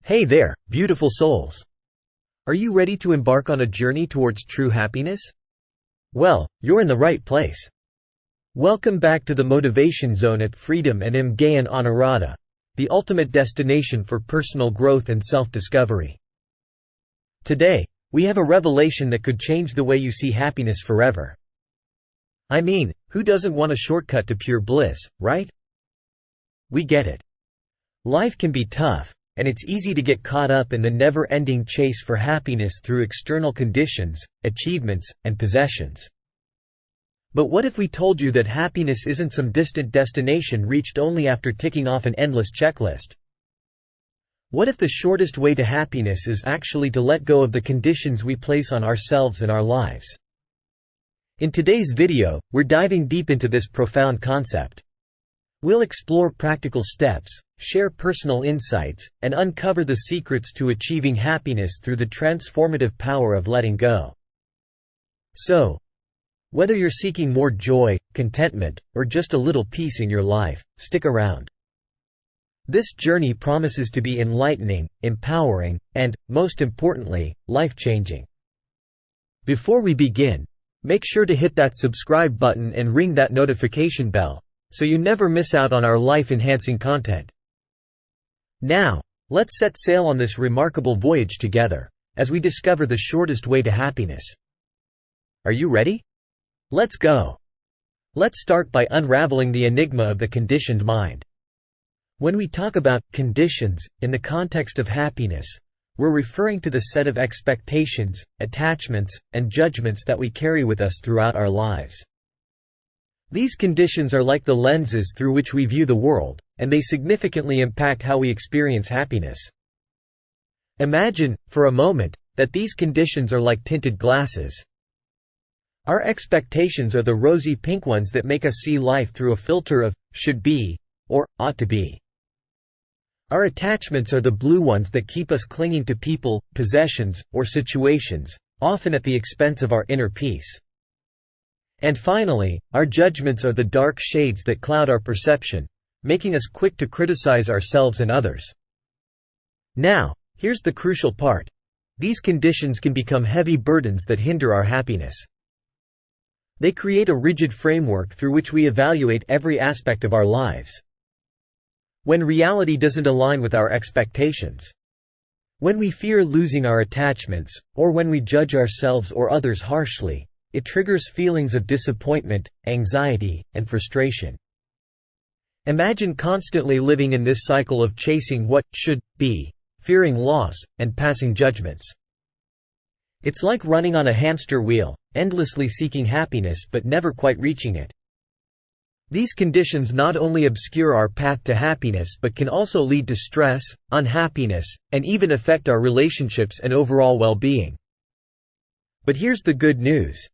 Hey there, beautiful souls! Are you ready to embark on a journey towards true happiness? Well, you're in the right place. Welcome back to the Motivation Zone at Freedom and Gayan Anuradha, the ultimate destination for personal growth and self-discovery. Today, we have a revelation that could change the way you see happiness forever. I mean, who doesn't want a shortcut to pure bliss, right? We get it. Life can be tough, and it's easy to get caught up in the never-ending chase for happiness through external conditions, achievements, and possessions. But what if we told you that happiness isn't some distant destination reached only after ticking off an endless checklist? What if the shortest way to happiness is actually to let go of the conditions we place on ourselves and our lives? In today's video, we're diving deep into this profound concept. We'll explore practical steps, share personal insights, and uncover the secrets to achieving happiness through the transformative power of letting go. So, whether you're seeking more joy, contentment, or just a little peace in your life, stick around. This journey promises to be enlightening, empowering, and, most importantly, life-changing. Before we begin, make sure to hit that subscribe button and ring that notification bell, so you never miss out on our life-enhancing content. Now, let's set sail on this remarkable voyage together, as we discover the shortest way to happiness. Are you ready? Let's go! Let's start by unraveling the enigma of the conditioned mind. When we talk about conditions in the context of happiness, we're referring to the set of expectations, attachments, and judgments that we carry with us throughout our lives. These conditions are like the lenses through which we view the world, and they significantly impact how we experience happiness. Imagine, for a moment, that these conditions are like tinted glasses. Our expectations are the rosy pink ones that make us see life through a filter of should be or ought to be. Our attachments are the blue ones that keep us clinging to people, possessions, or situations, often at the expense of our inner peace. And finally, our judgments are the dark shades that cloud our perception, making us quick to criticize ourselves and others. Now, here's the crucial part. These conditions can become heavy burdens that hinder our happiness. They create a rigid framework through which we evaluate every aspect of our lives. When reality doesn't align with our expectations. When we fear losing our attachments, or when we judge ourselves or others harshly, it triggers feelings of disappointment, anxiety, and frustration. Imagine constantly living in this cycle of chasing what should be, fearing loss, and passing judgments. It's like running on a hamster wheel, endlessly seeking happiness but never quite reaching it. These conditions not only obscure our path to happiness but can also lead to stress, unhappiness, and even affect our relationships and overall well-being. But here's the good news.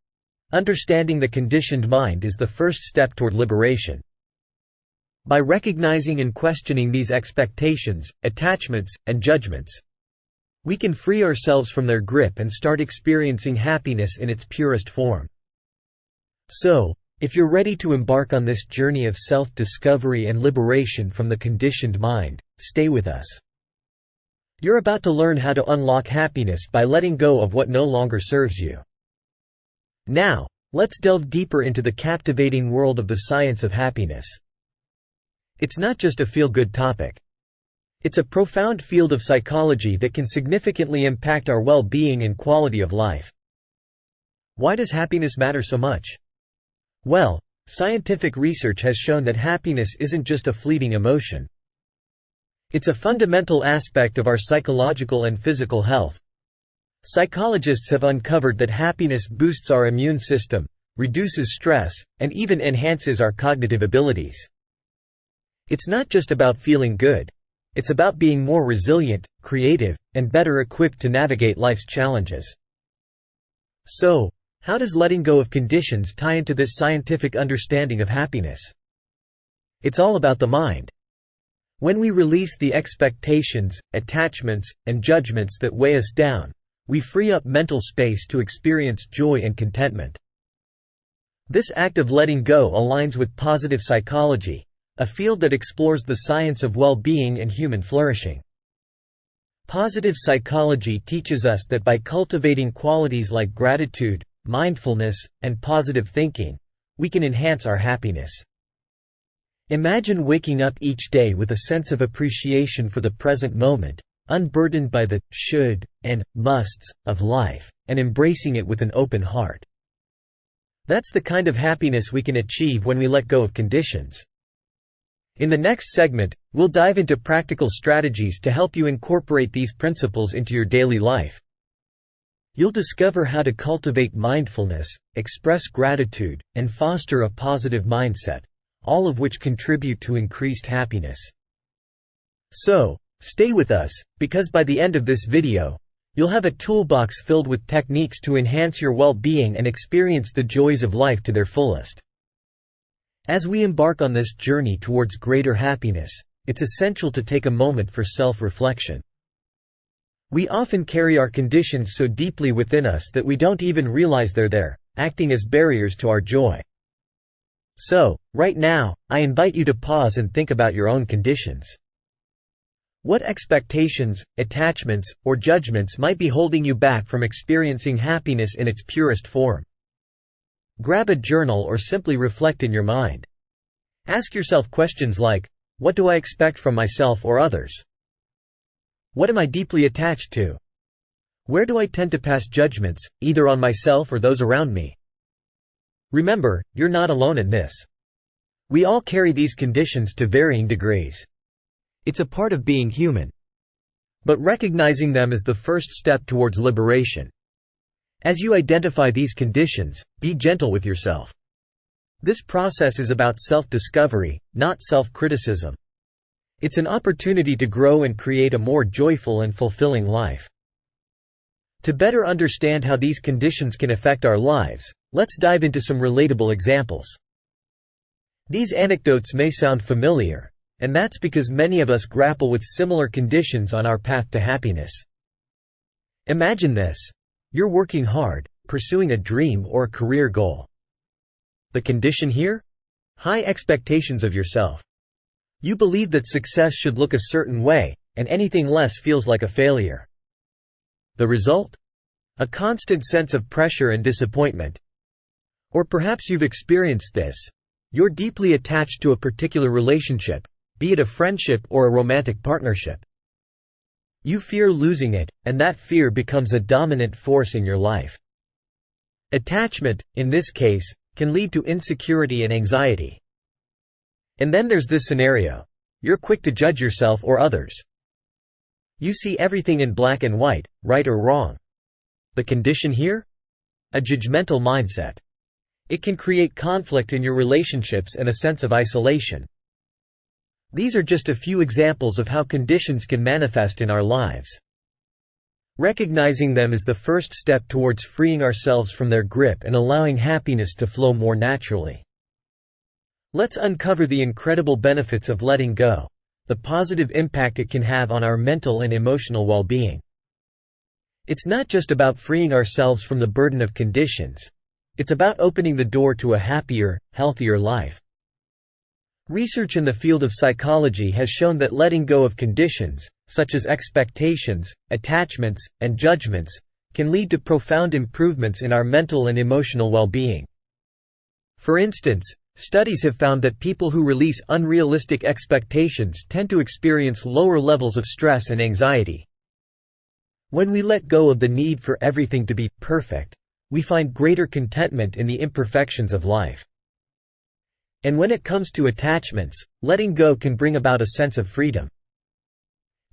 Understanding the conditioned mind is the first step toward liberation. By recognizing and questioning these expectations, attachments, and judgments, we can free ourselves from their grip and start experiencing happiness in its purest form. So, if you're ready to embark on this journey of self-discovery and liberation from the conditioned mind, stay with us. You're about to learn how to unlock happiness by letting go of what no longer serves you. Now, let's delve deeper into the captivating world of the science of happiness. It's not just a feel-good topic. It's a profound field of psychology that can significantly impact our well-being and quality of life. Why does happiness matter so much? Well, scientific research has shown that happiness isn't just a fleeting emotion. It's a fundamental aspect of our psychological and physical health. Psychologists have uncovered that happiness boosts our immune system, reduces stress, and even enhances our cognitive abilities. It's not just about feeling good. It's about being more resilient, creative, and better equipped to navigate life's challenges. So, how does letting go of conditions tie into this scientific understanding of happiness? It's all about the mind. When we release the expectations, attachments, and judgments that weigh us down, we free up mental space to experience joy and contentment. This act of letting go aligns with positive psychology, a field that explores the science of well-being and human flourishing. Positive psychology teaches us that by cultivating qualities like gratitude, mindfulness, and positive thinking, we can enhance our happiness. Imagine waking up each day with a sense of appreciation for the present moment, unburdened by the should and musts of life, and embracing it with an open heart. That's the kind of happiness we can achieve when we let go of conditions. In the next segment, we'll dive into practical strategies to help you incorporate these principles into your daily life. You'll discover how to cultivate mindfulness, express gratitude, and foster a positive mindset, all of which contribute to increased happiness. So, stay with us, because by the end of this video, you'll have a toolbox filled with techniques to enhance your well-being and experience the joys of life to their fullest. As we embark on this journey towards greater happiness, it's essential to take a moment for self-reflection. We often carry our conditions so deeply within us that we don't even realize they're there, acting as barriers to our joy. So, right now, I invite you to pause and think about your own conditions. What expectations, attachments, or judgments might be holding you back from experiencing happiness in its purest form? Grab a journal or simply reflect in your mind. Ask yourself questions like, what do I expect from myself or others? What am I deeply attached to? Where do I tend to pass judgments, either on myself or those around me? Remember, you're not alone in this. We all carry these conditions to varying degrees. It's a part of being human. But recognizing them is the first step towards liberation. As you identify these conditions, be gentle with yourself. This process is about self-discovery, not self-criticism. It's an opportunity to grow and create a more joyful and fulfilling life. To better understand how these conditions can affect our lives, let's dive into some relatable examples. These anecdotes may sound familiar, and that's because many of us grapple with similar conditions on our path to happiness. Imagine this. You're working hard, pursuing a dream or a career goal. The condition here? High expectations of yourself. You believe that success should look a certain way, and anything less feels like a failure. The result? A constant sense of pressure and disappointment. Or perhaps you've experienced this. You're deeply attached to a particular relationship, be it a friendship or a romantic partnership. You fear losing it, and that fear becomes a dominant force in your life. Attachment, in this case, can lead to insecurity and anxiety. And then there's this scenario. You're quick to judge yourself or others. You see everything in black and white, right or wrong. The condition here? A judgmental mindset. It can create conflict in your relationships and a sense of isolation. These are just a few examples of how conditions can manifest in our lives. Recognizing them is the first step towards freeing ourselves from their grip and allowing happiness to flow more naturally. Let's uncover the incredible benefits of letting go, the positive impact it can have on our mental and emotional well-being. It's not just about freeing ourselves from the burden of conditions. It's about opening the door to a happier, healthier life. Research in the field of psychology has shown that letting go of conditions, such as expectations, attachments, and judgments, can lead to profound improvements in our mental and emotional well-being. For instance, studies have found that people who release unrealistic expectations tend to experience lower levels of stress and anxiety. When we let go of the need for everything to be perfect, we find greater contentment in the imperfections of life. And when it comes to attachments, letting go can bring about a sense of freedom.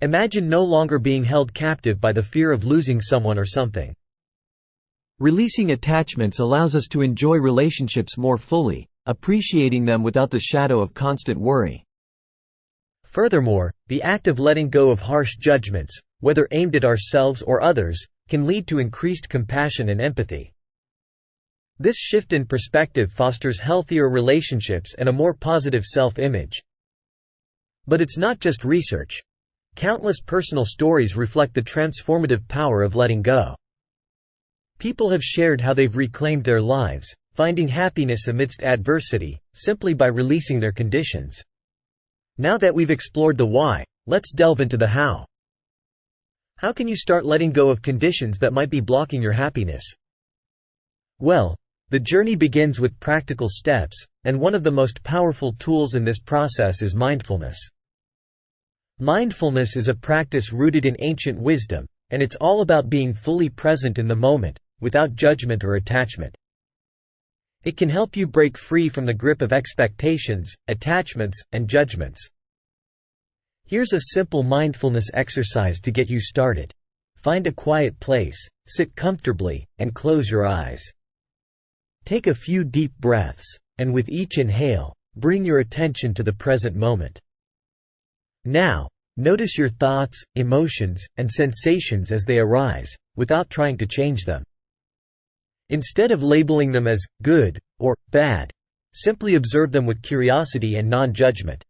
Imagine no longer being held captive by the fear of losing someone or something. Releasing attachments allows us to enjoy relationships more fully, appreciating them without the shadow of constant worry. Furthermore, the act of letting go of harsh judgments, whether aimed at ourselves or others, can lead to increased compassion and empathy. This shift in perspective fosters healthier relationships and a more positive self-image. But it's not just research. Countless personal stories reflect the transformative power of letting go. People have shared how they've reclaimed their lives, finding happiness amidst adversity, simply by releasing their conditions. Now that we've explored the why, let's delve into the how. How can you start letting go of conditions that might be blocking your happiness? Well, the journey begins with practical steps, and one of the most powerful tools in this process is mindfulness. Mindfulness is a practice rooted in ancient wisdom, and it's all about being fully present in the moment, without judgment or attachment. It can help you break free from the grip of expectations, attachments, and judgments. Here's a simple mindfulness exercise to get you started. Find a quiet place, sit comfortably, and close your eyes. Take a few deep breaths, and with each inhale, bring your attention to the present moment. Now, notice your thoughts, emotions, and sensations as they arise, without trying to change them. Instead of labeling them as good or bad, simply observe them with curiosity and non-judgment.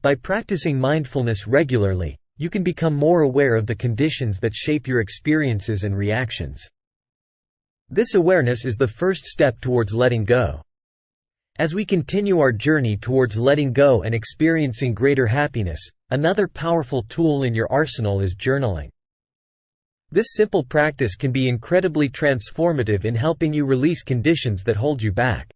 By practicing mindfulness regularly, you can become more aware of the conditions that shape your experiences and reactions. This awareness is the first step towards letting go. As we continue our journey towards letting go and experiencing greater happiness, another powerful tool in your arsenal is journaling. This simple practice can be incredibly transformative in helping you release conditions that hold you back.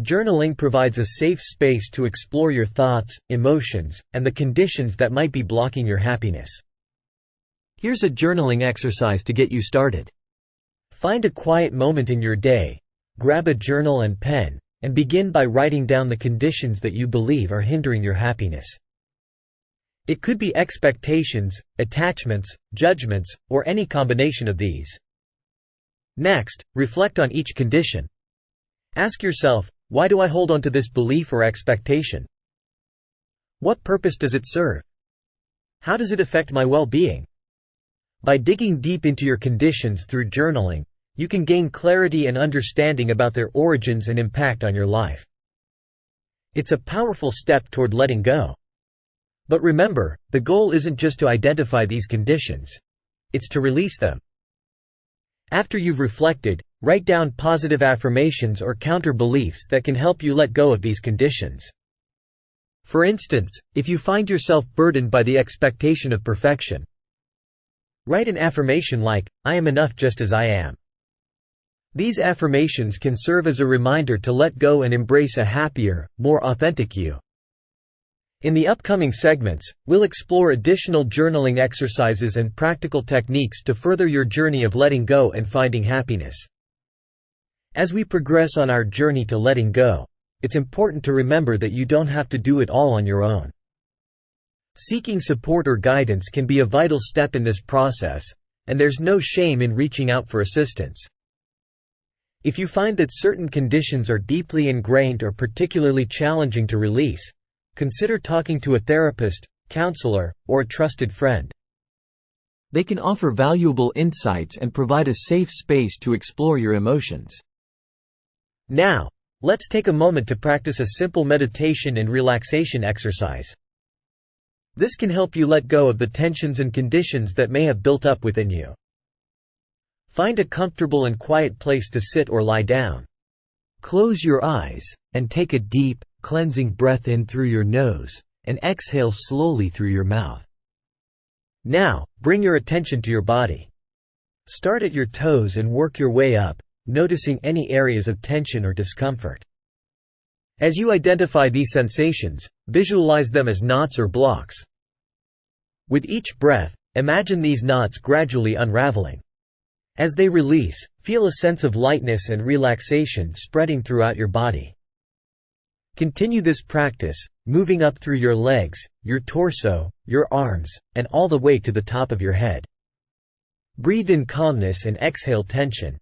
Journaling provides a safe space to explore your thoughts, emotions, and the conditions that might be blocking your happiness. Here's a journaling exercise to get you started. Find a quiet moment in your day, grab a journal and pen, and begin by writing down the conditions that you believe are hindering your happiness. It could be expectations, attachments, judgments, or any combination of these. Next, reflect on each condition. Ask yourself, why do I hold on to this belief or expectation? What purpose does it serve? How does it affect my well-being? By digging deep into your conditions through journaling, you can gain clarity and understanding about their origins and impact on your life. It's a powerful step toward letting go. But remember, the goal isn't just to identify these conditions. It's to release them. After you've reflected, write down positive affirmations or counter-beliefs that can help you let go of these conditions. For instance, if you find yourself burdened by the expectation of perfection, write an affirmation like, "I am enough just as I am." These affirmations can serve as a reminder to let go and embrace a happier, more authentic you. In the upcoming segments, we'll explore additional journaling exercises and practical techniques to further your journey of letting go and finding happiness. As we progress on our journey to letting go, it's important to remember that you don't have to do it all on your own. Seeking support or guidance can be a vital step in this process, and there's no shame in reaching out for assistance. If you find that certain conditions are deeply ingrained or particularly challenging to release, consider talking to a therapist, counselor, or a trusted friend. They can offer valuable insights and provide a safe space to explore your emotions. Now, let's take a moment to practice a simple meditation and relaxation exercise. This can help you let go of the tensions and conditions that may have built up within you. Find a comfortable and quiet place to sit or lie down. Close your eyes, and take a deep, cleansing breath in through your nose, and exhale slowly through your mouth. Now, bring your attention to your body. Start at your toes and work your way up, noticing any areas of tension or discomfort. As you identify these sensations, visualize them as knots or blocks. With each breath, imagine these knots gradually unraveling. As they release, feel a sense of lightness and relaxation spreading throughout your body. Continue this practice, moving up through your legs, your torso, your arms, and all the way to the top of your head. Breathe in calmness and exhale tension.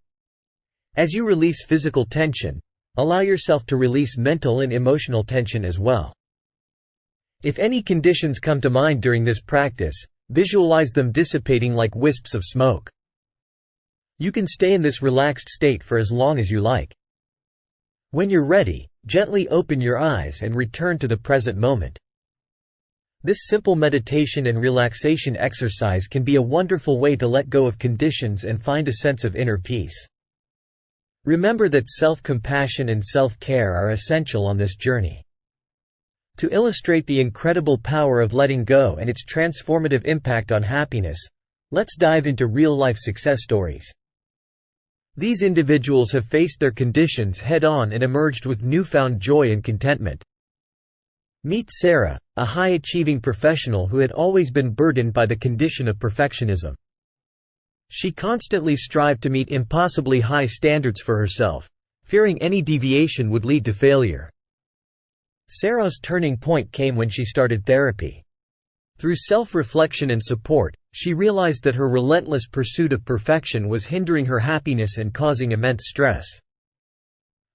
As you release physical tension, allow yourself to release mental and emotional tension as well. If any conditions come to mind during this practice, visualize them dissipating like wisps of smoke. You can stay in this relaxed state for as long as you like. When you're ready, gently open your eyes and return to the present moment. This simple meditation and relaxation exercise can be a wonderful way to let go of conditions and find a sense of inner peace. Remember that self-compassion and self-care are essential on this journey. To illustrate the incredible power of letting go and its transformative impact on happiness, let's dive into real-life success stories. These individuals have faced their conditions head-on and emerged with newfound joy and contentment. Meet Sarah, a high-achieving professional who had always been burdened by the condition of perfectionism. She constantly strived to meet impossibly high standards for herself, fearing any deviation would lead to failure. Sarah's turning point came when she started therapy. Through self-reflection and support, she realized that her relentless pursuit of perfection was hindering her happiness and causing immense stress.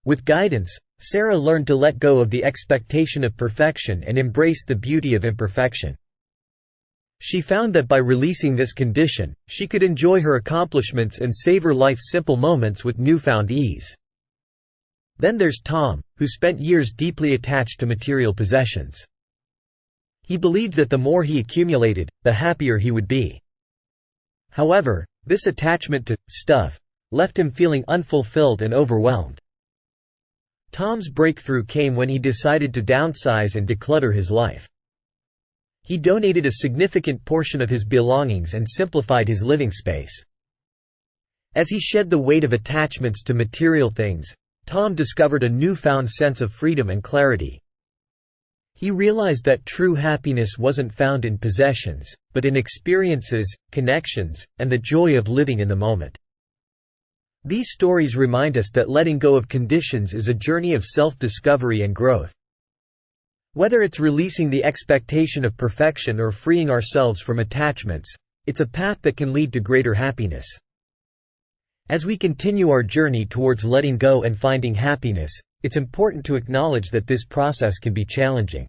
With guidance, Sarah learned to let go of the expectation of perfection and embrace the beauty of imperfection. She found that by releasing this condition, she could enjoy her accomplishments and savor life's simple moments with newfound ease. Then there's Tom, who spent years deeply attached to material possessions. He believed that the more he accumulated, the happier he would be. However, this attachment to stuff left him feeling unfulfilled and overwhelmed. Tom's breakthrough came when he decided to downsize and declutter his life. He donated a significant portion of his belongings and simplified his living space. As he shed the weight of attachments to material things, Tom discovered a newfound sense of freedom and clarity. He realized that true happiness wasn't found in possessions, but in experiences, connections, and the joy of living in the moment. These stories remind us that letting go of conditions is a journey of self-discovery and growth. Whether it's releasing the expectation of perfection or freeing ourselves from attachments, it's a path that can lead to greater happiness. As we continue our journey towards letting go and finding happiness, it's important to acknowledge that this process can be challenging.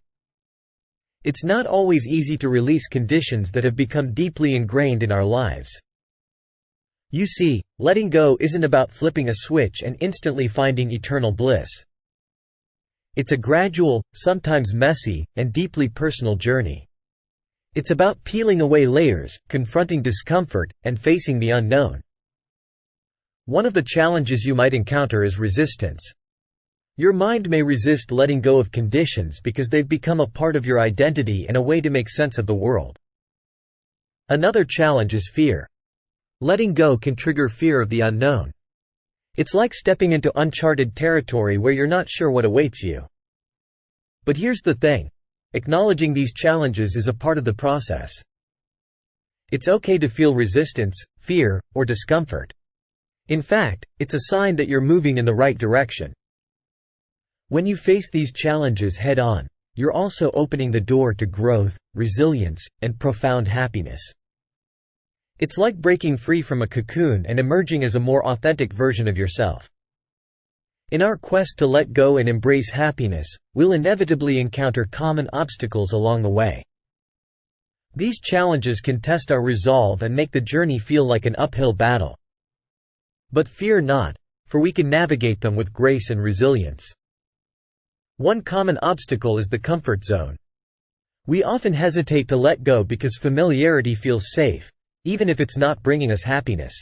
It's not always easy to release conditions that have become deeply ingrained in our lives. You see, letting go isn't about flipping a switch and instantly finding eternal bliss. It's a gradual, sometimes messy, and deeply personal journey. It's about peeling away layers, confronting discomfort, and facing the unknown. One of the challenges you might encounter is resistance. Your mind may resist letting go of conditions because they've become a part of your identity and a way to make sense of the world. Another challenge is fear. Letting go can trigger fear of the unknown. It's like stepping into uncharted territory where you're not sure what awaits you. But here's the thing. Acknowledging these challenges is a part of the process. It's okay to feel resistance, fear, or discomfort. In fact, it's a sign that you're moving in the right direction. When you face these challenges head-on, you're also opening the door to growth, resilience, and profound happiness. It's like breaking free from a cocoon and emerging as a more authentic version of yourself. In our quest to let go and embrace happiness, we'll inevitably encounter common obstacles along the way. These challenges can test our resolve and make the journey feel like an uphill battle. But fear not, for we can navigate them with grace and resilience. One common obstacle is the comfort zone. We often hesitate to let go because familiarity feels safe, even if it's not bringing us happiness.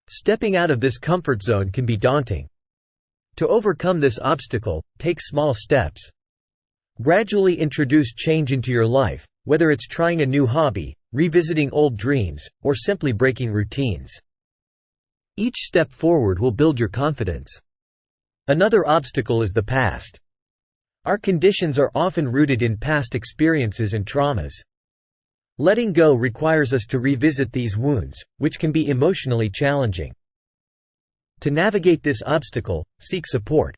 Stepping out of this comfort zone can be daunting. To overcome this obstacle, take small steps. Gradually introduce change into your life, whether it's trying a new hobby, revisiting old dreams, or simply breaking routines. Each step forward will build your confidence. Another obstacle is the past. Our conditions are often rooted in past experiences and traumas. Letting go requires us to revisit these wounds, which can be emotionally challenging. To navigate this obstacle, seek support.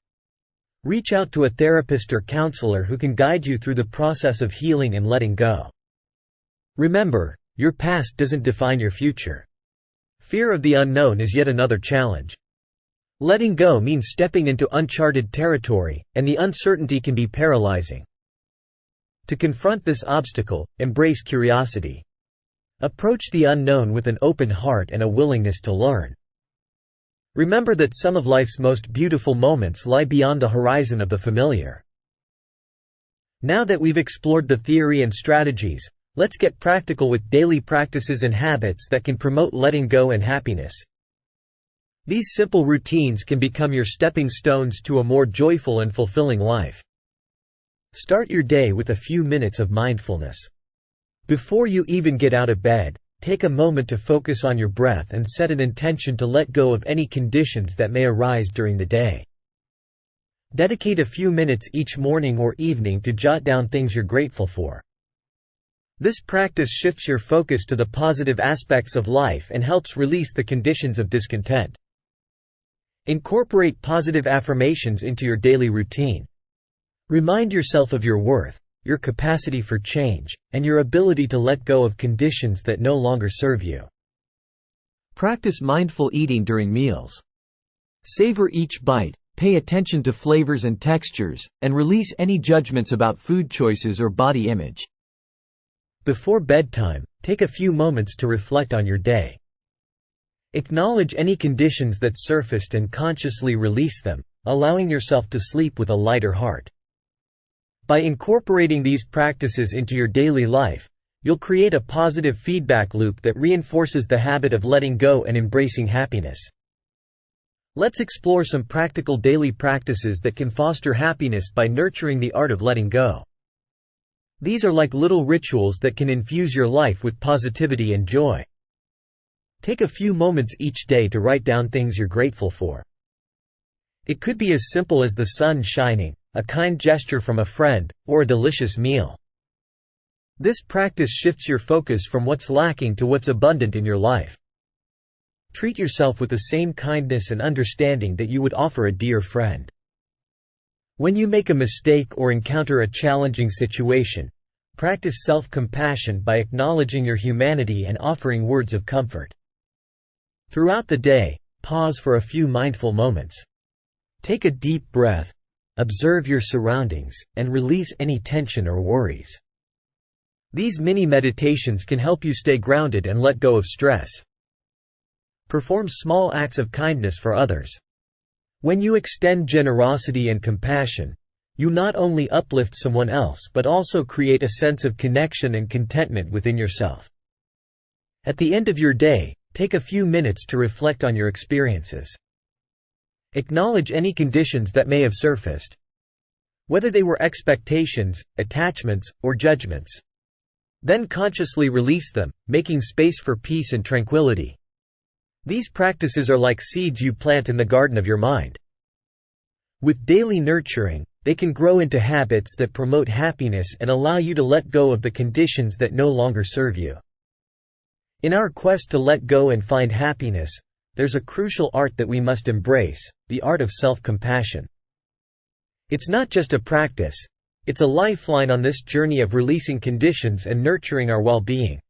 Reach out to a therapist or counselor who can guide you through the process of healing and letting go. Remember, your past doesn't define your future. Fear of the unknown is yet another challenge. Letting go means stepping into uncharted territory, and the uncertainty can be paralyzing. To confront this obstacle, embrace curiosity. Approach the unknown with an open heart and a willingness to learn. Remember that some of life's most beautiful moments lie beyond the horizon of the familiar. Now that we've explored the theory and strategies, let's get practical with daily practices and habits that can promote letting go and happiness. These simple routines can become your stepping stones to a more joyful and fulfilling life. Start your day with a few minutes of mindfulness. Before you even get out of bed, take a moment to focus on your breath and set an intention to let go of any conditions that may arise during the day. Dedicate a few minutes each morning or evening to jot down things you're grateful for. This practice shifts your focus to the positive aspects of life and helps release the conditions of discontent. Incorporate positive affirmations into your daily routine. Remind yourself of your worth, your capacity for change, and your ability to let go of conditions that no longer serve you. Practice mindful eating during meals. Savor each bite, pay attention to flavors and textures, and release any judgments about food choices or body image. Before bedtime, take a few moments to reflect on your day. Acknowledge any conditions that surfaced and consciously release them, allowing yourself to sleep with a lighter heart. By incorporating these practices into your daily life, you'll create a positive feedback loop that reinforces the habit of letting go and embracing happiness. Let's explore some practical daily practices that can foster happiness by nurturing the art of letting go. These are like little rituals that can infuse your life with positivity and joy. Take a few moments each day to write down things you're grateful for. It could be as simple as the sun shining, a kind gesture from a friend, or a delicious meal. This practice shifts your focus from what's lacking to what's abundant in your life. Treat yourself with the same kindness and understanding that you would offer a dear friend. When you make a mistake or encounter a challenging situation, practice self-compassion by acknowledging your humanity and offering words of comfort. Throughout the day, pause for a few mindful moments. Take a deep breath, observe your surroundings, and release any tension or worries. These mini meditations can help you stay grounded and let go of stress. Perform small acts of kindness for others. When you extend generosity and compassion, you not only uplift someone else but also create a sense of connection and contentment within yourself. At the end of your day, take a few minutes to reflect on your experiences. Acknowledge any conditions that may have surfaced, whether they were expectations, attachments, or judgments. Then consciously release them, making space for peace and tranquility. These practices are like seeds you plant in the garden of your mind. With daily nurturing, they can grow into habits that promote happiness and allow you to let go of the conditions that no longer serve you. In our quest to let go and find happiness, there's a crucial art that we must embrace, the art of self-compassion. It's not just a practice, it's a lifeline on this journey of releasing conditions and nurturing our well-being.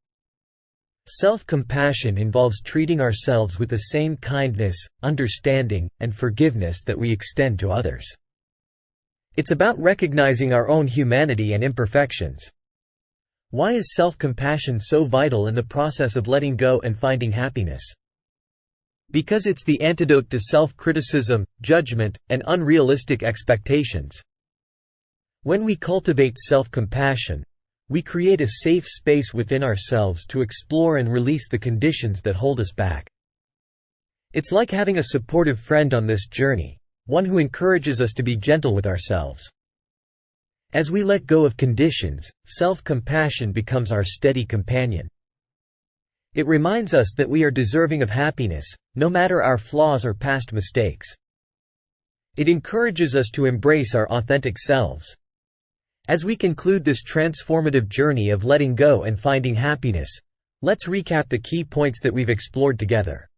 Self-compassion involves treating ourselves with the same kindness, understanding, and forgiveness that we extend to others. It's about recognizing our own humanity and imperfections. Why is self-compassion so vital in the process of letting go and finding happiness? Because it's the antidote to self-criticism, judgment, and unrealistic expectations. When we cultivate self-compassion, we create a safe space within ourselves to explore and release the conditions that hold us back. It's like having a supportive friend on this journey, one who encourages us to be gentle with ourselves. As we let go of conditions, self-compassion becomes our steady companion. It reminds us that we are deserving of happiness, no matter our flaws or past mistakes. It encourages us to embrace our authentic selves. As we conclude this transformative journey of letting go and finding happiness, let's recap the key points that we've explored together.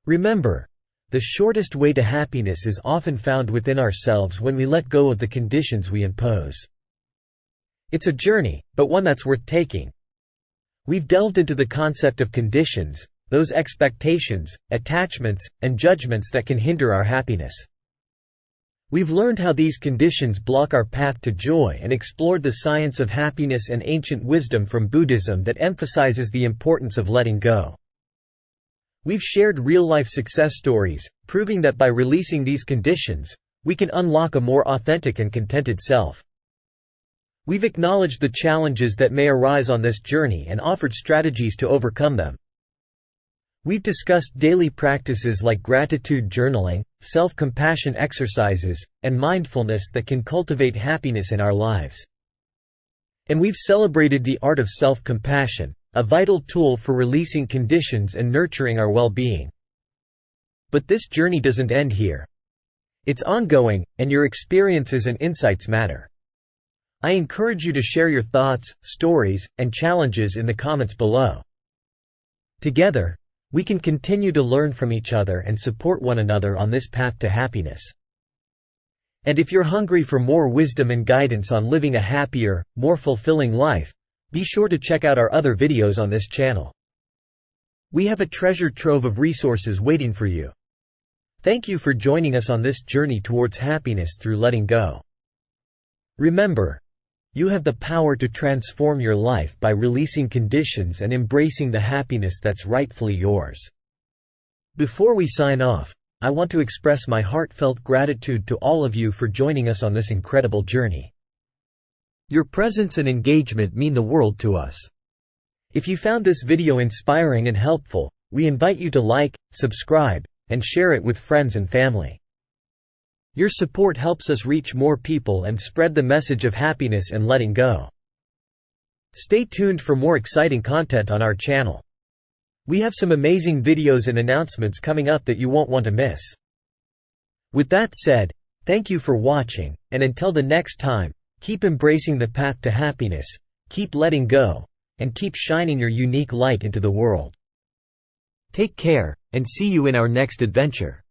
Remember, the shortest way to happiness is often found within ourselves when we let go of the conditions we impose. It's a journey, but one that's worth taking. We've delved into the concept of conditions, those expectations, attachments, and judgments that can hinder our happiness. We've learned how these conditions block our path to joy and explored the science of happiness and ancient wisdom from Buddhism that emphasizes the importance of letting go. We've shared real-life success stories, proving that by releasing these conditions, we can unlock a more authentic and contented self. We've acknowledged the challenges that may arise on this journey and offered strategies to overcome them. We've discussed daily practices like gratitude journaling, self-compassion exercises, and mindfulness that can cultivate happiness in our lives. And we've celebrated the art of self-compassion, a vital tool for releasing conditions and nurturing our well-being. But this journey doesn't end here. It's ongoing, and your experiences and insights matter. I encourage you to share your thoughts, stories, and challenges in the comments below. Together, we can continue to learn from each other and support one another on this path to happiness. And if you're hungry for more wisdom and guidance on living a happier, more fulfilling life, be sure to check out our other videos on this channel. We have a treasure trove of resources waiting for you. Thank you for joining us on this journey towards happiness through letting go. Remember, you have the power to transform your life by releasing conditions and embracing the happiness that's rightfully yours. Before we sign off, I want to express my heartfelt gratitude to all of you for joining us on this incredible journey. Your presence and engagement mean the world to us. If you found this video inspiring and helpful, we invite you to like, subscribe, and share it with friends and family. Your support helps us reach more people and spread the message of happiness and letting go. Stay tuned for more exciting content on our channel. We have some amazing videos and announcements coming up that you won't want to miss. With that said, thank you for watching, and until the next time, keep embracing the path to happiness, keep letting go, and keep shining your unique light into the world. Take care, and see you in our next adventure.